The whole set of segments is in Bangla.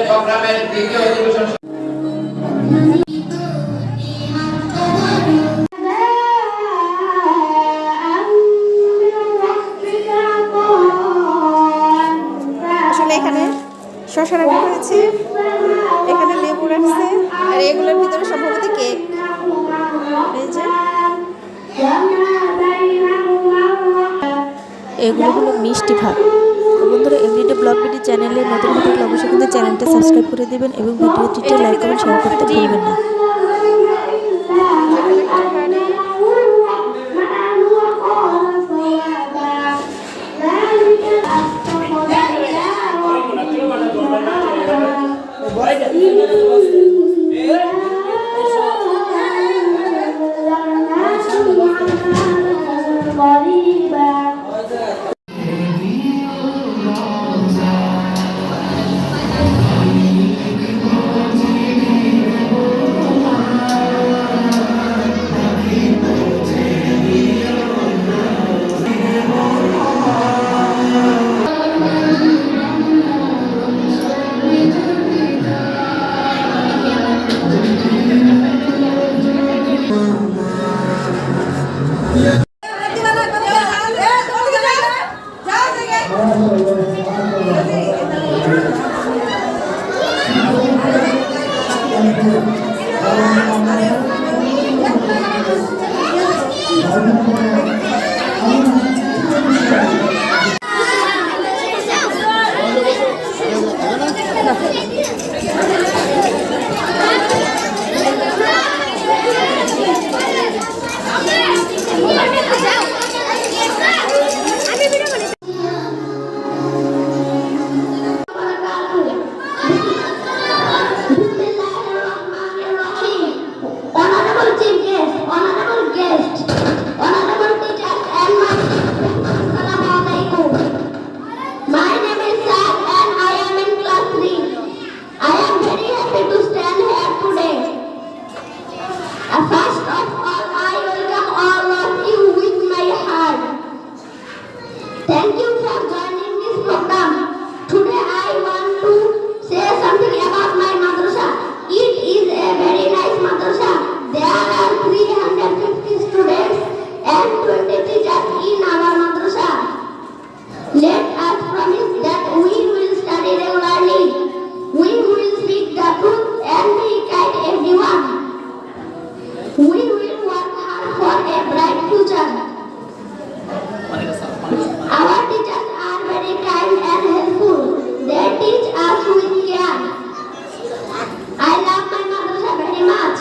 প্রোগ্রামের দ্বিতীয় অধিবেশন আসলে এখানে শসা রান্না করেছি, এখানে লেবু রাখছে, আর এগুলোর ভিতরে সম্ভবত কেক। এই যে এগুলো হলো মিষ্টি ভাত। তো বন্ধুরা, এভরিডে ব্লগ ভিডিও চ্যানেলে নতুন থাকলে অবশ্যই কিন্তু চ্যানেলটা সাবস্ক্রাইব করে দেবেন এবং ভিডিওটিতে লাইক কমেন্ট শেয়ার করতে ভুলবেন না। Thank you for joining this program. Today I want to say something about my madrasa. It is a very nice madrasa. There are 350 students and 20 teachers in our madrasa. Let us promise that we will study regularly. We will speak the truth and be kind to everyone. We will work hard for a bright future. Our teachers are very kind and helpful. They teach us with care. I love my madrasa very much.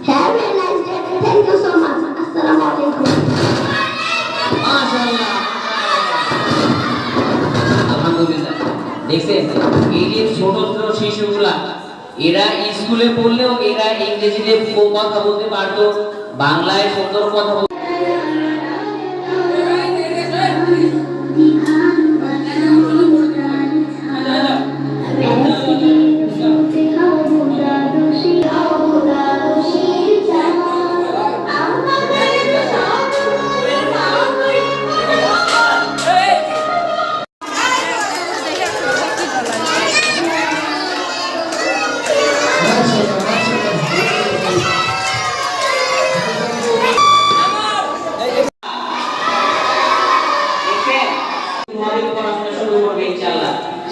Have a nice day. Thank you so much. Assalamu alaikum. মাশাআল্লাহ, আলহামদুলিল্লাহ। দেখছেন এই যে ছোট ছোট শিশুগুলা, এরা স্কুলে পড়লেও এরা ইংরেজিতে কথা বলতে পারতো, বাংলায় সুন্দর কথা বলতে।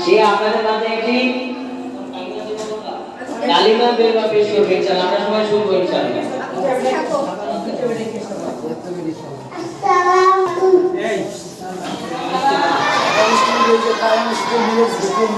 সে আপনাদের মাঝে একটি কালিমা বেরবা পেশ করবে ইনশাআল্লাহ। আমরা সবাই শুনবো ইনশাআল্লাহ। আসসালামু আলাইকুম।